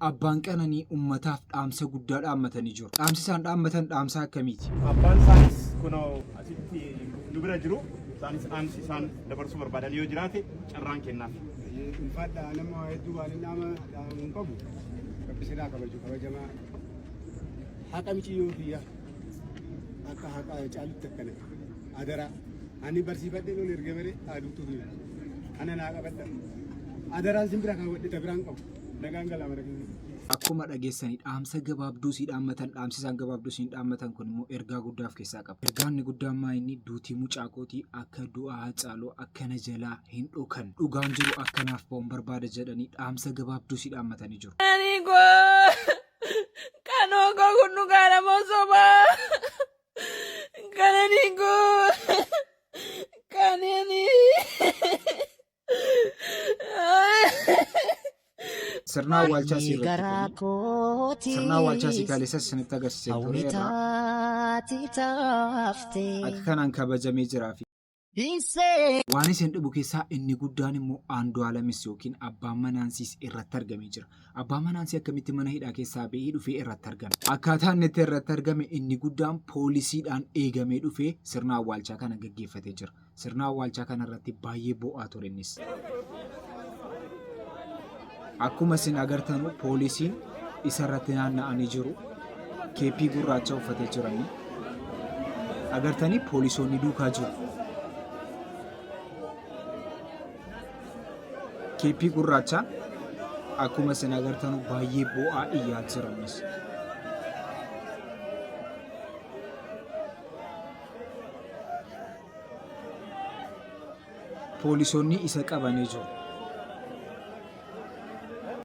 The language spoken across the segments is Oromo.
Abbaan Qananii uummataaf dhaamsa guddaa dhaammatanii jiru. Dhaamsi isaan dhaammatan dhaamsa akkamiiti? Abbaan isaanis kunoo asitti nu bira jiru. Isaanis dhaamsi isaan dabarsuu barbaadan yoo jiraate carraan kennaaf. Infadha nama hedduu waan nama dhaamuun qabu qabbisidhaa kabajamaa haqa miciyyoo biyya akka haqa caalutti akkana adara ani barsiifadhe loon erga bare aduutu biyya ana naa qabadha adaraan simbira kan wadhita biraan qabu nagaan galaa mara kennu. Akkuma dhageessanii dhaamsa gabaabduu si dhaammatan dhaamsisaan gabaabduu si dhaammatan kun immoo ergaa guddaa of keessaa qaba. Ergaan inni guddaan maa inni duutii mucaaqootii akka du'aa Hacaaluu akkana jalaa hin dhokan dhugaan jiru akkanaaf ba'uun barbaada jedhanii dhaamsa gabaabduu si dhaammatanii jiru. Kanoo kun dhugaadha moo sobaa? Kananii Sirna awwaalchaa si irratti sirna awwaalchaa si kaleessas isinitti agarsiisee tureera. Akka kanaan kabajamee jiraa fi waan isin dhibu keessaa inni guddaan immoo Andu'aalemis yookiin abbaan manaansiis irratti argamee jira. Abbaan manaansii akkamitti mana hidhaa keessaa ba'ee dhufee irratti argame? Akkaataan inni irratti argame inni guddaan poolisiidhaan eegamee dhufee sirna awwaalchaa kana gaggeeffatee jira. Sirna awwaalchaa kana irratti baay'ee bo'aa ture innis. Akkuma isin agartanu poolisiin isa irratti naanna'anii jiru. Keeppii gurraacha uffatee jiranii. Agartanii poolisoonni duukaa jiru. Keeppii gurraacha akkuma isin agartanu baay'ee bo'aa iyyaa jiranis. Poolisoonni isa qabanii jiru.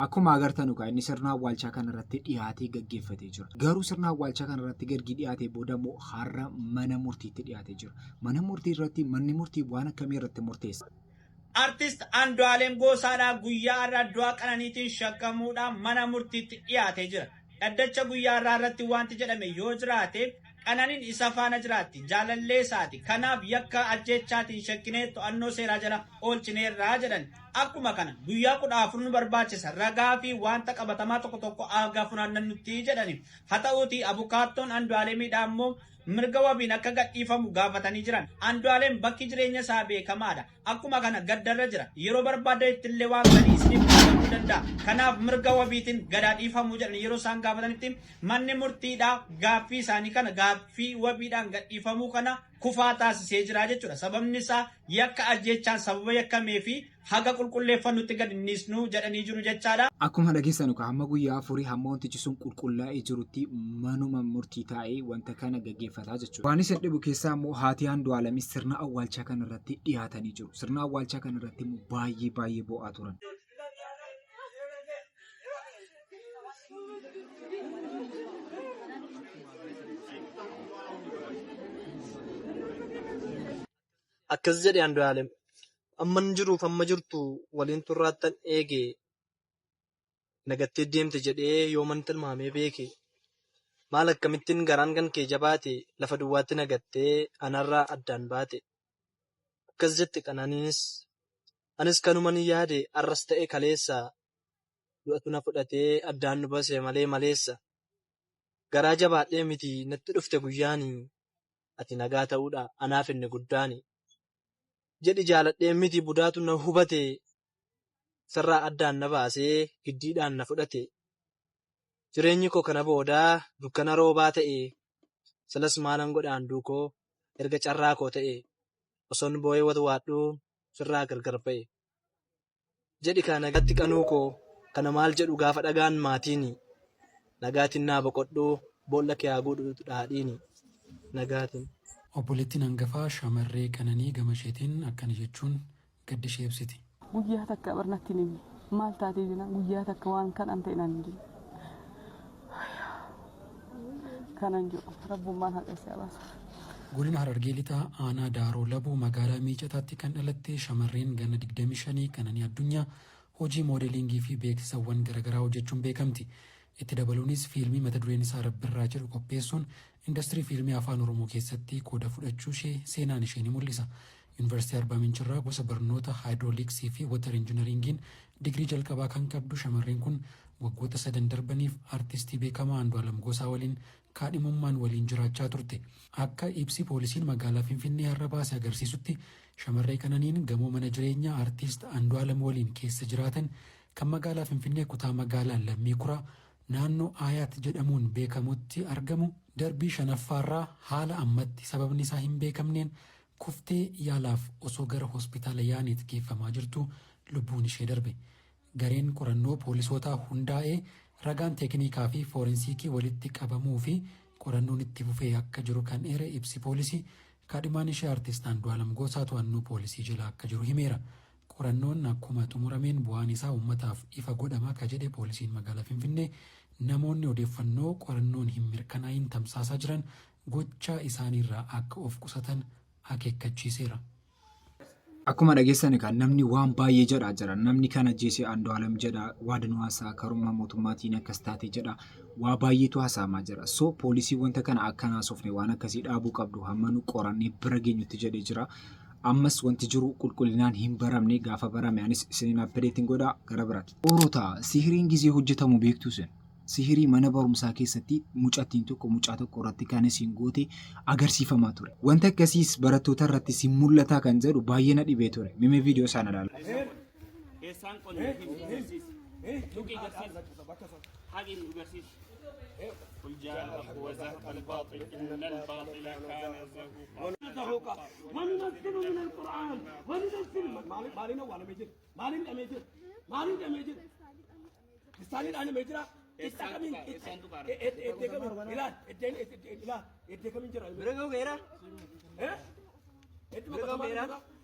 Akkuma agartanu inni sirna awwaalchaa kana irratti dhiyaatee gaggeeffatee jira. Garuu sirna awwaalchaa kana irratti erga dhiyaatee booda immoo har'a mana murtiitti dhiyaatee jira. Mana murtii irratti manni murtii waan akkamii irratti murteessa? Artist Andu'aalem Gosaadhaa guyyaa irraa du'a Qananiitiin shakkamuudhaan mana murtiitti dhiyaatee jira. Dhaddacha guyyaa irratti wanti jedhame yoo jiraate Qananiin isa faana jiraatti jaalallee isaati. Kanaaf yakka ajjechaatiin shakkinee to'annoo seeraa jala oolchineerraa jedhan. Akkuma kana guyyaa 14 nu barbaachisa ragaa fi wanta qabatamaa tokko aagaa funaannan nutti jedhani. Haa ta'uutii abukaattoon Andu'aalemiidhaan immoo mirga wabiin akka gadhiifamu gaafatanii jiran. Andu'aalem bakki jireenya isaa beekamaadha. Akkuma kana gaddarra jira. Yeroo barbaadetti illee waan gadi isiniif kennamuu danda'a. Kanaaf mirga wabiitiin gadhiifamuu jedhan yeroo isaan gaafatanitti manni murtiidhaa gaaffii isaanii kana gaaffii wabiidhaan gadhiifamuu kana kufaa taasisee jira jechuudha. Sababni isaa yakka ajjechaan sababa yakkamee fi haga qulqulleeffannutti gad innisnu jedhanii jiru jechaadha. Akkuma dhageessanu hamma guyyaa 4 hamma wantichi sun qulqullaa'ee jirutti manuma murtii taa'ee wanta kana gaggeeffataa jechuudha. Waan isin dhibu keessaa immoo haati Andu'aalemis sirna awwaalchaa kana irratti dhiyaatanii jiru. Sirna awwaalchaa kana irratti immoo baay'ee bo'aa turan. Akkas jedhe Andu'aalem amman jiruuf amma jirtu waliin turraattan eegee nagattee deemte jedhee yooman tilmaamee beeke maal akkamittiin garaan kan kee jabaate lafa duwwaatti nagattee anarraa addaan baate akkas jette Qananiinis anis kanuman yaade arras ta'e kaleessa du'atu na fudhatee addaan nu base malee maleessa garaa jabaadhee miti natti dhufte guyyaanii ati nagaa ta'uudha anaaf inni guddaani. Jedhi jaaladhee miti budaatu na hubate sarraa addaan na baasee giddiidhaan na fudhate jireenyi koo kana boodaa dukkana roobaa ta'e salas maalan godhaan duukoo erga carraa koo ta'e osoon boo'ee watwaadhuu sirraa gargar ba'e jedhi kana nagaatti qanuu koo kana maal jedhu gaafa dhagaan maatiini nagaatiin naa boqodhuu boolla kee haa guudhuutu dhaadhiini nagaatiin. Obboleettiin hangafaa shamarree Qananii Gamasheetiin akkana jechuun gadda ishee ibsiti. Guyyaa takka barnatti nimi maal taatee jira guyyaa takka waan kadhan ta'e nan jiru. Kanan jiru rabbummaan haqa isaa baasa. Godina Harargee Lixaa aanaa Daaroo Labuu magaalaa Miicataatti kan dhalatte shamarreen ganna 25 Qananii Addunyaa hojii moodelingii fi beeksisawwan garaagaraa hojjechuun beekamti. Itti dabaluunis fiilmii mata dureen isaa Rabbirraa jedhu qopheessuun industirii fiilmii afaan Oromoo keessatti qooda fudhachuu ishee seenaan ishee ni mul'isa. Yuunivarsiitii Arbaa Mincirraa gosa barnoota haayidrooliksii fi wootar injinariingiin digirii jalqabaa kan qabdu shamarreen kun waggoota 3 darbaniif artistii beekamaa Andu'aalam Gosaa waliin kaadhimummaan waliin jiraachaa turte. Akka ibsi poolisiin magaalaa Finfinnee har'a baase agarsiisutti shamarree Qananiin gamoo mana jireenyaa artist Andu'aalam waliin keessa jiraatan kan magaalaa Finfinnee kutaa magaalaa Lammii Kuraa naannoo Ayaat jedhamuun beekamutti argamu darbii 5ffaarraa haala ammatti sababni isaa hin beekamneen kuftee yaalaaf osoo gara hospitaala Yaaniitti geeffamaa jirtu lubbuun ishee darbe. Gareen qorannoo poolisootaa hundaa'ee ragaan teeknikaa fi foorensikii walitti qabamuu fi qorannoon itti fufee akka jiru kan eere ibsi poolisii kaadhimaan ishee artist Andu'aalam Gosaa to'annoo poolisii jala akka jiru himeera. Qorannoon akkuma xumurameen bu'aan isaa uummataaf ifa godhama akka jedhe poolisiin magaalaa Finfinnee namoonni odeeffannoo qorannoon hin mirkanaa'iin tamsaasaa jiran gochaa isaaniirraa akka of qusatan akeekkachiiseera. Akkuma dhageessan kan namni waan baay'ee jedhaa jira. Namni kana ajjeese Andu'aalam jedha. Waadaan haasaa karuma mootummaatiin akkas taate jedha. Waa baay'eetu haasa'amaa jira. So poolisii wanta kana akka naasofne waan akkasii dhaabuu qabdu hamma nu qorannee bira geenyutti jedhee jira. Ammas wanti jiru qulqullinaan hin baramne gaafa barame anis isiniin apdeetiin godhaa gara biraatti. Oroota sihiriin gizee hojjetamu beektu sen. Sihirii mana barumsaa keessatti mucattiin tokko mucaa tokko irratti kan isin goote agarsiifamaa ture. Wanta akkasiis barattoota irratti si mul'ataa kan jedhu baay'ee na dhibee ture. Mime viidiyoo sana ilaala.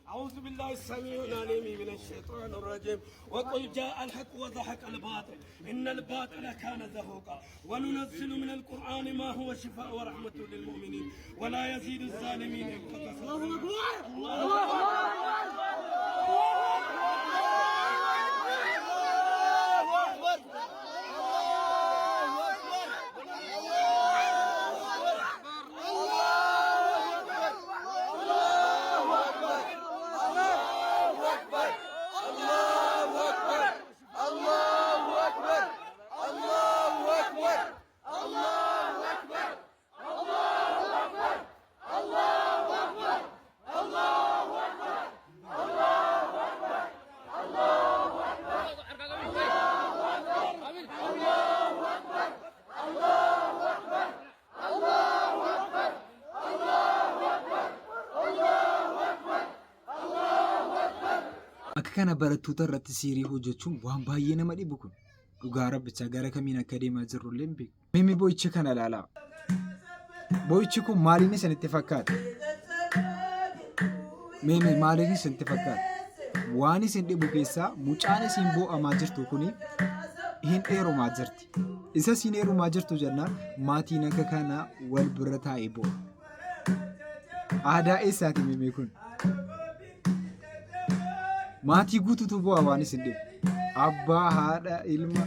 أعوذ بالله السميع العليم من الشيطان الرجيم وقل جاء الحق وضحك الباطل إن الباطل كان زهوقا وننزل من القرآن ما هو شفاء ورحمة للمؤمنين ولا يزيد الظالمين إلا خسارا. الله Akka kana barattoota irratti sihirii hojjechuun waan baay'ee nama dhibu kun dhugaa rabbichaa gara kamiin akka deemaa jirru illee hin beeku. Mimi boo'icha kana ilaalaa. Boo'ichi kun maaliin isinitti fakkaata? Mimi maaliin isinitti fakkaata? Waan isin dhibu keessaa mucaan isin boo'amaa jirtu kuni hin dheerumaa jirti. Isa isin dheerumaa jirtu jennaan maatiin akka kana wal bira taa'ee boo'a. Aadaa eessaati mimi kun? Maatii guutuutu bu'aa waan isin dhibu. Abbaa, haadha, ilma.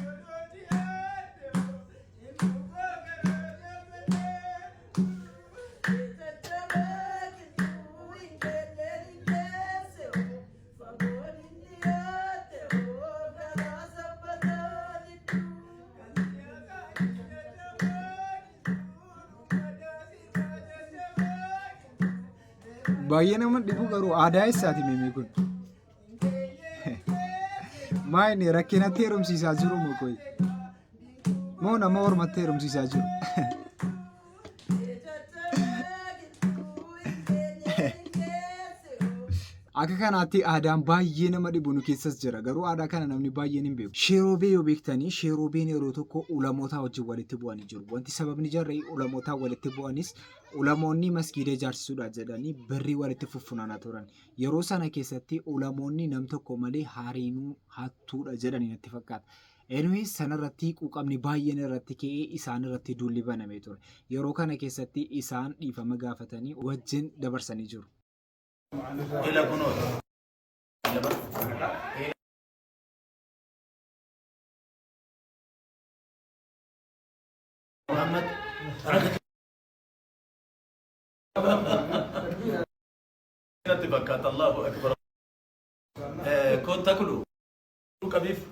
Baay'ee nama dhibu garuu aadaa eessaati mimi kun? Maayini rakkinatti heerumsiisaa jiru moo koyi? Moo nama ormatti heerumsiisaa jiru? Akka kanaatti aadaan baay'ee nama dhibu nu keessas jira. Garuu aadaa kana namni baay'een hin beeku. Sheeroobee yoo beektanii sheeroobeen yeroo tokko ulamootaa wajjin walitti bu'anii jiru. Wanti sababni jarri ulamootaa walitti bu'anis ulamoonni masgiida ijaarsisuudhaaf jedhanii birrii walitti fuffunaanaa turan. Yeroo sana keessatti ulamoonni nam tokko malee hariinuu hattuudha jedhanii natti fakkaata. Anyways sanarratti quuqamni baay'een irratti ka'ee isaan irratti duulli banamee ture. Yeroo kana keessatti isaan dhiifama gaafatanii wajjin dabarsanii jiru. الله أكبر. كنت تاكلوا كبيف.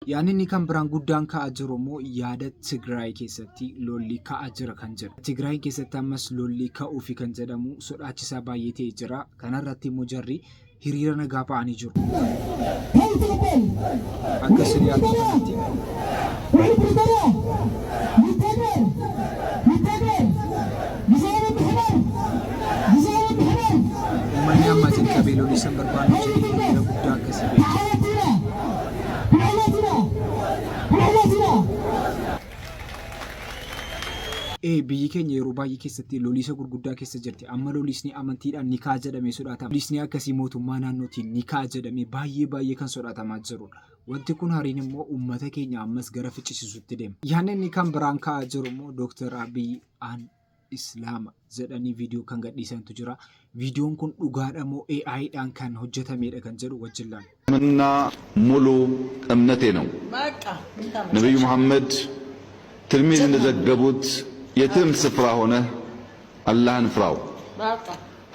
Yaanni kan biraan guddaan ka'aa jiru immoo yaada Tigraay keessatti lolli ka'aa jira kan jedhu. Tigraay keessatti ammas lolli ka'uu fi kan jedhamu sodaachisaa baay'ee ta'ee jira. Kanarratti immoo jarri hiriira nagaa ba'anii jiru. Akka siryaatu kanatti. Uummanni ammaa jalqabee lolli san barbaadu jedhee hiriira guddaa akkasii beeku. Biyyi keenya yeroo baay'ee keessatti loliisa gurguddaa keessa jirti. Amma lolisni amantiidhaan ni ka'a jedhamee sodaatama. Lolisni akkasii mootummaa naannootiin ni ka'a jedhamee baay'ee kan sodaatamaa jirudha. Wanti kun hariin immoo uummata keenya ammas gara ficcisiisuutti deema. Yaanni inni kan biraan ka'aa jiru immoo Dr. Abiy Islaama jedhanii viidiyoo kan gadhiisantu jira. Viidiyoon kun dhugaadha moo AI'dhaan kan hojjetamedha kan jedhu wajjin laala. ምና ሙሉ እምነቴ ነው። ነብዩ መሐመድ ትርሚዝ እንደዘገቡት የትም ስፍራ ሆነ አላህን ፍራው፣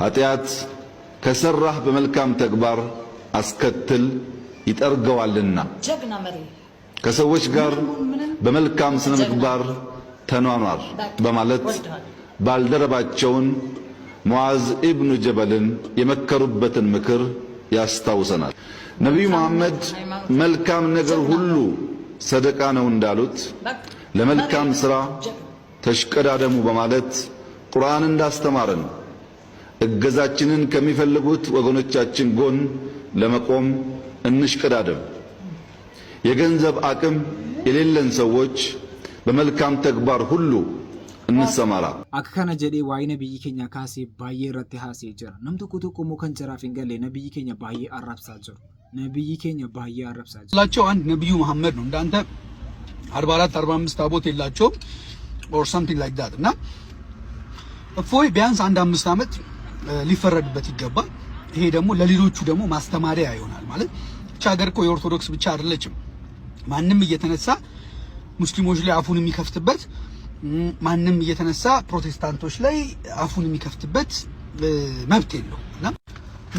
ኃጢአት ከሰራህ በመልካም ተግባር አስከትል ይጠርገዋልና ከሰዎች ጋር በመልካም ስነ ምግባር ተኗኗር በማለት ባልደረባቸውን ሙዓዝ ኢብኑ ጀበልን የመከሩበትን ምክር ያስታውሰናል። ነብዩ መሐመድ መልካም ነገር ሁሉ ሰደቃ ነው እንዳሉት ለመልካም ስራ ተሽቀዳደሙ በማለት ቁርአን እንዳስተማረን እገዛችንን ከሚፈልጉት ወገኖቻችን ጎን ለመቆም እንሽቀዳደም። የገንዘብ አቅም የሌለን ሰዎች በመልካም ተግባር ሁሉ እንሰማራ። Akka kana jedhee waa'ee nabiyyi keenya kaasee baay'ee irratti haasee jira. Nam tokko tokko immoo kan jaraaf hin galle nabiyyi keenya baay'ee arrabsaa jiru. Nabiyyi keenya baay'ee arrabsaa jiru. ላቸው አንድ ነብዩ መሐመድ ነው እንዳንተ 44 45 ታቦት የላቸውም or something like that እና እፎይ ቢያንስ አንድ 5 ዓመት ሊፈረድበት ይገባል። ይሄ ደግሞ ለሌሎቹ ደግሞ ማስተማሪያ ይሆናል። ማለት ብቻ ሀገር እኮ የኦርቶዶክስ ብቻ አይደለችም። ማንም እየተነሳ ሙስሊሞች ላይ አፉን የሚከፍትበት ማንም እየተነሳ ፕሮቴስታንቶች ላይ አፉን የሚከፍትበት መብት የለው እና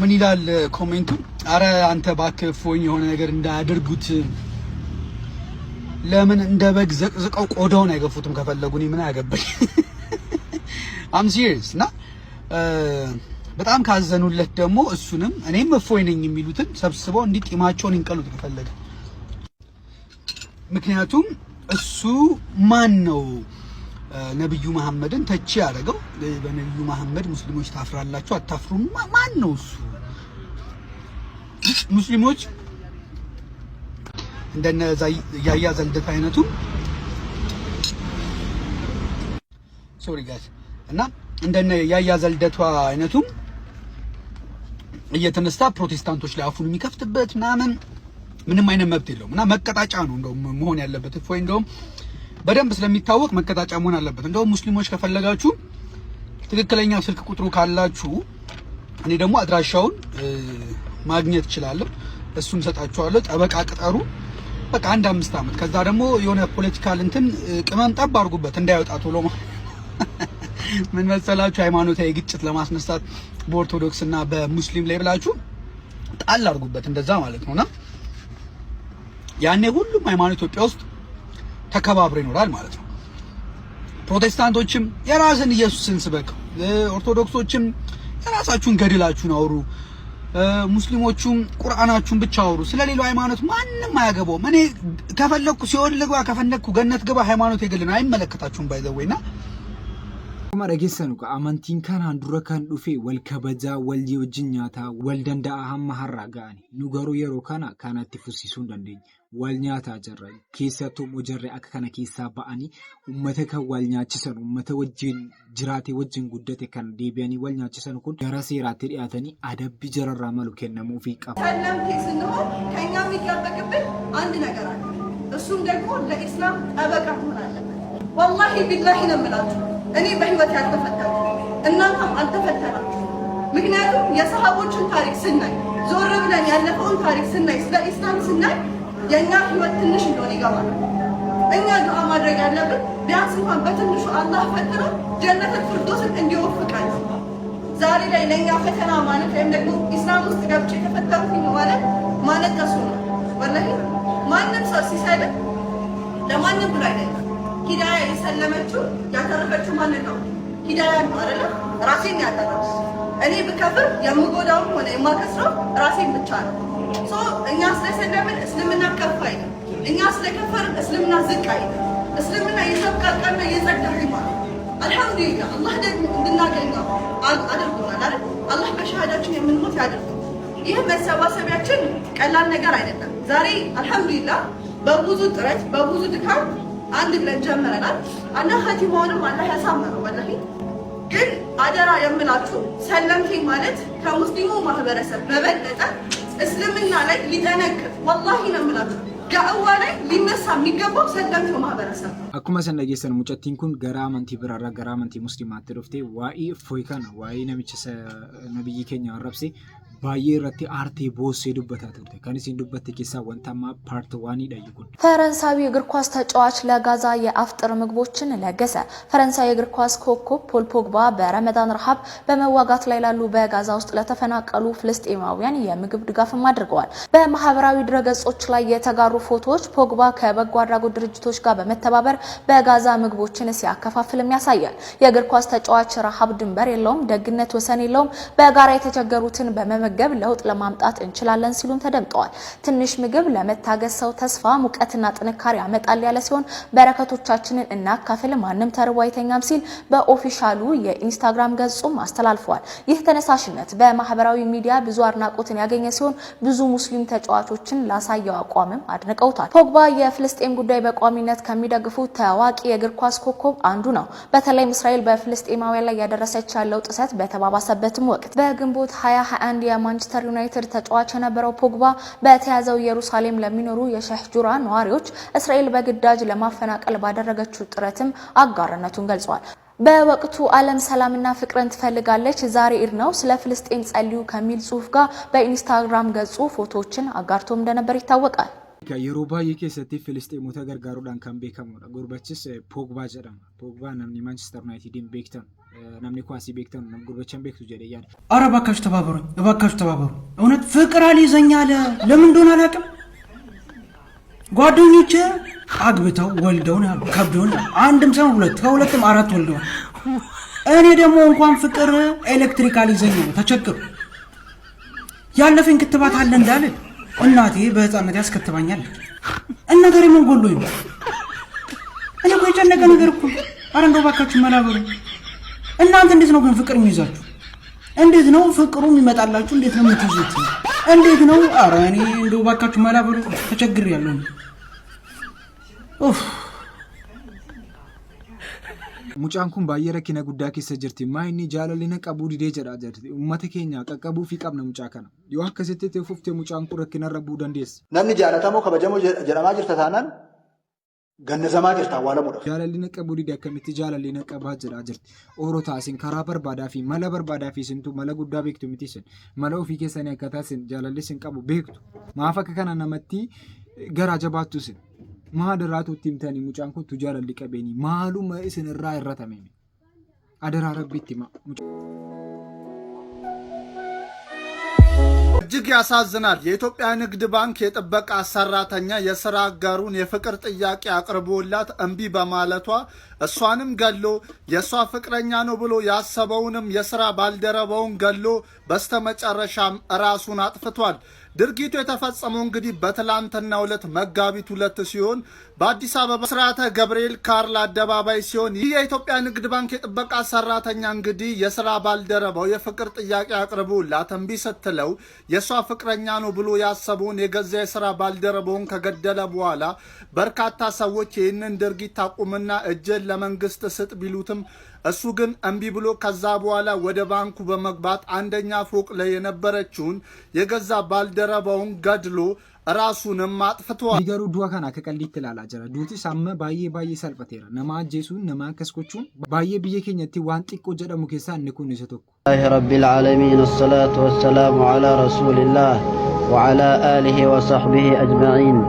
ምን ይላል ኮሜንቱ? አረ አንተ እባክህ እፎኝ የሆነ ነገር እንዳያደርጉት ለምን እንደ በግ ዘቅዝቀው ቆዳውን አይገፉትም? ከፈለጉ እኔ ምን ያገባኝ? አም ሲሪየስ እና በጣም ካዘኑለት ደግሞ እሱንም እኔም እፎይ ነኝ የሚሉትን ሰብስበው እንዲጢማቸውን ይንቀሉት ከፈለገ። ምክንያቱም እሱ ማን ነው ነብዩ መሐመድን ተቺ ያደረገው? በነብዩ መሐመድ ሙስሊሞች ታፍራላችሁ አታፍሩም? ማን ነው እሱ? ሙስሊሞች እንደነ ያያ ዘልደት አይነቱ ሶሪ ጋይስ እና እንደነ ያያ ዘልደቷ አይነቱ እየተነሳ ፕሮቴስታንቶች ላይ አፉን የሚከፍትበት ምንም አይነት መብት የለውም እና መቀጣጫ ነው እንደውም መሆን ያለበት። እፎይ እንደውም በደንብ ስለሚታወቅ መቀጣጫ መሆን አለበት። እንደውም ሙስሊሞች ከፈለጋችሁ ትክክለኛ ስልክ ቁጥሩ ካላችሁ እኔ ደግሞ አድራሻውን ማግኘት እችላለሁ፣ እሱን ሰጣችኋለሁ። ጠበቃ ቅጠሩ፣ በቃ 1-5 ዓመት። ከዛ ደግሞ የሆነ ፖለቲካል እንትን ቅመም ጠብ አድርጉበት እንዳይወጣ ቶሎ። ምን መሰላችሁ? ሃይማኖታዊ ግጭት ለማስነሳት በኦርቶዶክስ እና በሙስሊም ላይ ብላችሁ ጣል አድርጉበት፣ እንደዛ ማለት ነውና ያኔ ሁሉም ሃይማኖት ኢትዮጵያ ውስጥ ተከባብሮ ይኖራል ማለት ነው። ፕሮቴስታንቶችም የራስን ኢየሱስን ስበክ፣ ኦርቶዶክሶችም የራሳችሁን ገድላችሁን አውሩ፣ ሙስሊሞቹም ቁርአናችሁን ብቻ አውሩ። ስለሌላው ሃይማኖት ማንንም አያገባውም። እኔ ከፈለኩ ሲኦል ልግባ ከፈለኩ ገነት ግባ፣ ሃይማኖት የግል ነው፣ አይመለከታችሁም። ባይዘወይና Akkuma dhageessanu amantiin kanaan dura kan dhufe wal kabajaa, wal wajjin nyaataa, wal danda'a hamma har'aa ga'ani. Nu garuu yeroo kana kanatti fufsiisuu hin dandeenye. Wal nyaataa jirra. Keessattuu immoo jarri akka kana keessaa ba'anii uummata kan wal nyaachisan, uummata wajjin jiraate wajjin guddate kan deebi'anii wal nyaachisan kun gara seeraatti dhiyaatanii adabbii jararraa malu kennamuufii qaba. ሰለምቴ ስንሆን ከኛ የሚጠበቅብን አንድ ነገር አለ። እሱም ደግሞ ለኢስላም ጠበቃ መሆን አለበት። ወላሂ ቢላሂ ነው የምላችሁ። እኔ በህይወት ያልተፈተንኩ እናንተም አልተፈተናችሁ። ምክንያቱም የሰሃቦችን ታሪክ ስናይ ዞር ብለን ያለፈውን ታሪክ ስናይ ስለ ኢስላም ስናይ የኛ ህይወት ትንሽ እንደሆነ ይገባል። እኛ ዱዓ ማድረግ ያለብን ቢያንስ እንኳን በትንሹ አላህ ፈትኖ ጀነተል ፊርደውስን እንዲወፍቀን። ዛሬ ላይ ለኛ ፈተና ማለት ወይም ደግሞ ኢስላም ውስጥ ገብቼ የተፈተኑ እያስለቀሱ ነው። ወላሂ ማንም ሰው ሲሰልም ለማንም ብሎ አይደለም። ሂዳያ የሰለመችው ያተረፈችው ማንን ነው? ሂዳያ ነው አይደለ? ራሴን ያተረፈው እኔ ብከፍር የምጎዳውን ሆነ የማከስረው ራሴን ብቻ ነው። እኛ ስለሰለምን እስልምና ከፍ አይልም። እኛ ስለከፈርን እስልምና ዝቅ አይልም። እስልምና የተብቃቃና የጸዳ ሃይማኖት አልሐምዱሊላህ። አላህ ደግሞ እንድናገኘው አድርጎናል አይደል? አላህ በሸሃዳችን የምንሞት ያድርገው። ይህ መሰባሰቢያችን ቀላል ነገር አይደለም። ዛሬ አልሐምዱሊላህ በብዙ ጥረት በብዙ ድካም አንድ ብለን ጀምረናል። አላህ ኸቲማውንም አላህ ያሳምረው። ወላሂ ግን አደራ የምላችሁ ሰለምቴ ማለት ከሙስሊሙ ማህበረሰብ በበለጠ እስልምና ላይ ሊጠነክር ወላሂ ነው የምላችሁ ዳዕዋ ላይ ሊነሳ የሚገባው ሰለምቴው ማህበረሰብ። akkuma san dhageessan mucattiin kun gara amantii biraarraa gara amantii musliimaatti dhuftee waa'ee Efoy kana waa'ee namicha nabiyyi keenya arrabse baay'ee irratti aartee boossee dubbataa turte. Kan isin dubbatte keessaa wanta amma ፓርት 1 ይዳይ ይኩን ፈረንሳዊ እግር ኳስ ተጫዋች ለጋዛ የአፍጥር ምግቦችን ለገሰ። ፈረንሳዊ እግር ኳስ ኮከብ ፖል ፖግባ በረመዳን ረሃብ በመዋጋት ላይ ላሉ በጋዛ ውስጥ ለተፈናቀሉ ፍልስጤማውያን የምግብ ድጋፍም አድርገዋል። በማህበራዊ ድረገጾች ላይ የተጋሩ ፎቶዎች ፖግባ ከበጎ አድራጎት ድርጅቶች ጋር በመተባበር በጋዛ ምግቦችን ሲያከፋፍልም ያሳያል። የእግር ኳስ ተጫዋች ረሃብ ድንበር የለውም፣ ደግነት ወሰን የለውም፣ በጋራ የተቸገሩትን በመመገብ ለውጥ ለማምጣት እንችላለን ሲሉም ተደምጠዋል። ትንሽ ምግብ ለመታገስ ሰው ተስፋ ሙቀትና ጥንካሬ ያመጣል ያለ ሲሆን በረከቶቻችንን እናካፍል ማንም ተርቦ አይተኛም ሲል በኦፊሻሉ የኢንስታግራም ገጹም አስተላልፈዋል። ይህ ተነሳሽነት በማህበራዊ ሚዲያ ብዙ አድናቆትን ያገኘ ሲሆን ብዙ ሙስሊም ተጫዋቾችን ላሳየው አቋምም አድንቀውታል። ፖግባ የፍልስጤም ጉዳይ በቋሚነት ከሚደግፉ ታዋቂ የእግር ኳስ ኮከብ አንዱ ነው። በተለይም እስራኤል በፍልስጤማውያን ላይ ያደረሰች ያለው ጥሰት በተባባሰበትም ወቅት በግንቦት 2021 የማንቸስተር ዩናይትድ ተጫዋች የነበረው ፖግባ በተያዘው ኢየሩሳሌም ለሚኖሩ የሼህ ጁራ ነዋሪዎች እስራኤል በግዳጅ ለማፈናቀል ባደረገችው ጥረትም አጋርነቱን ገልጿል። በወቅቱ ዓለም ሰላምና ፍቅርን ትፈልጋለች፣ ዛሬ ኢድ ነው፣ ስለ ፍልስጤም ጸልዩ ከሚል ጽሑፍ ጋር በኢንስታግራም ገጹ ፎቶዎችን አጋርቶም እንደነበር ይታወቃል። yeroo baay'ee keessatti Filisxeemota gargaaruudhaan kan beekamudha. Gurbachis Pogba jedhama. Pogba namni Manchester United beektan namni ኳሲ beektan nam gurbachan beektu jedhee yaada. ኧረ እባካችሁ ተባበሩኝ፣ እባካችሁ ተባበሩ። እውነት ፍቅር አልይዘኛል፣ ለምን እንደሆነ አላውቅም። ጓደኞቼ አግብተው ወልደው ነው ከብደው ነው አንድም ሰው ሁለት ከሁለትም አራት ወልደው። እኔ ደግሞ እንኳን ፍቅር ኤሌክትሪካል ይዘኛል ተቸግሩ። ያለፈኝ ክትባት አለ እንዳለ እናቴ በህፃነት ያስከትባኛለች እና ጋር ምን ጎሎኝ ነው? እኔ እኮ የጨነቀ ነገር እኮ። ኧረ እንደው እባካችሁ መላበሩ። እናንተ እንዴት ነው ግን ፍቅር የሚይዛችሁ? እንዴት ነው ፍቅሩ የሚመጣላችሁ? እንዴት ነው የምትይዙት? እንዴት ነው? ኧረ እኔ እንደው እባካችሁ መላበሩ ተቸግሬያለሁ። ኡፍ mucaan kun baay'ee rakkina guddaa keessa jirti. Maayinni jaalalli qabuu didee jedhaa jirti. Uummata keenya qaqqabuu fi qabna mucaa kana. Yoo akkasitti ta'e fuftee mucaan kun rakkina irra bu'uu dandeessa. Namni jaalatamoo kabajamoo jedhamaa jirta taanaan gannazamaa jirta awwaalamuudha. Jaalalli qabuu didee akkamitti jaalalli qabaa jedhaa jirti. Ooroo taasin karaa barbaadaa fi mala barbaadaa fi isintu mala guddaa beektu miti isin. Mala ofii keessanii akka taasin jaalalli isin qabu beektu. Maaf akka kana namatti garaa jabaattu isin. ማደራቱ ቲምታኒ ሙጫን ኩ ቱጃራል ሊቀበኒ ማሉ ማይስን ራ ይራተመ አደራ ረቢቲማ እጅግ ያሳዝናል። የኢትዮጵያ ንግድ ባንክ የጥበቃ ሰራተኛ የሥራ አጋሩን የፍቅር ጥያቄ አቅርቦላት እምቢ በማለቷ እሷንም ገሎ የሷ ፍቅረኛ ነው ብሎ ያሰበውንም የሥራ ባልደረባውን ገሎ በስተመጨረሻም ራሱን አጥፍቷል። ድርጊቱ የተፈጸመው እንግዲህ በትላንትናው ዕለት መጋቢት 2 ሲሆን በአዲስ አበባ ስራተ ገብርኤል ካርል አደባባይ ሲሆን ይህ የኢትዮጵያ ንግድ ባንክ የጥበቃ ሰራተኛ እንግዲህ የሥራ ባልደረባው የፍቅር ጥያቄ አቅርቦላት እምቢ ስትለው የሷ ፍቅረኛ ነው ብሎ ያሰበውን የገዛ የሥራ ባልደረባውን ከገደለ በኋላ በርካታ ሰዎች ይህንን ድርጊት አቁምና እጅን ለመንግስት ስጥ ቢሉትም እሱ ግን እምቢ ብሎ ከዛ በኋላ ወደ ባንኩ በመግባት አንደኛ ፎቅ ላይ የነበረችውን የገዛ ባልደረባውን ገድሎ ራሱንም አጥፍቷል። ሊገሩ ዱዋ ካና ከቀሊት ተላላ ጀራ ዱቲ ሳመ ባዬ ሰልፈቴራ ነማ ጄሱን ነማ ከስኮቹን ባዬ ብዬ ከኛቲ ዋን ጢቆ ጀደሙ ከሳ እንኩን ይሰተኩ ረቢል ዓለሚን ወሰላቱ ወሰላሙ ዐላ ረሱሊላህ ወዐላ አሊሂ ወሰህቢሂ አጅመዒን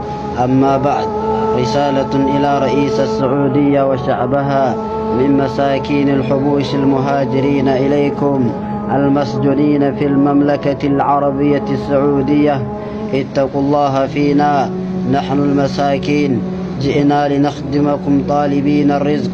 አማ በዕድ رسالة إلى رئيس السعودية وشعبها من مساكين الحبوش المهاجرين إليكم المسجونين في المملكة العربية السعودية اتقوا الله فينا نحن المساكين جئنا لنخدمكم طالبين الرزق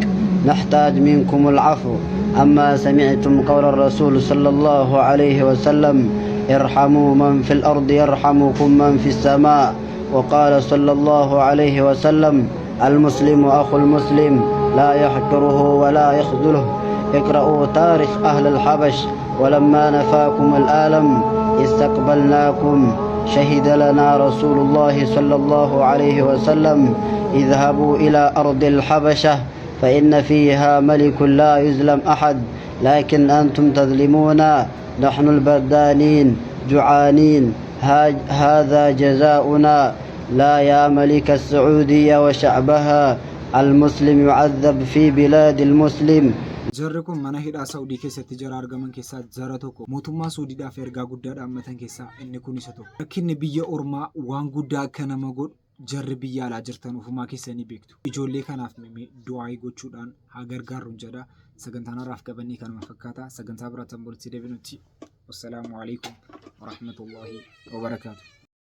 نحتاج منكم العفو أما سمعتم قول الرسول صلى الله عليه وسلم ارحموا من في الأرض يرحمكم من في السماء وقال صلى الله عليه وسلم المسلم أخو المسلم لا يحقره ولا يخذله اقرأوا تاريخ أهل الحبش ولما نفاكم الآلم استقبلناكم شهد لنا رسول الله صلى الله عليه وسلم اذهبوا إلى أرض الحبشة فإن فيها ملك لا يظلم أحد لكن أنتم تظلمون نحن البردانين جوعانين هذا جزاؤنا لا يا ملك السعودية وشعبها المسلم يعذب في بلاد المسلم جركم من هيدا سعودي كيسة تجار أرجمن كيسة زارتوكو موتما سعودي دا فرقا قدر أمتن كيسة إن كوني ستو لكن بيا أورما وان قدر كنا مقول جرب بيا لا جرتن وفما كيسة نبيكتو يجولي كان أفمي دعاء قدشودان هاجر قارون جدا سجنتنا رافق بني كان مفكاتا سجنتا برا تنبول سيدي بنوتي والسلام عليكم ورحمة الله وبركاته.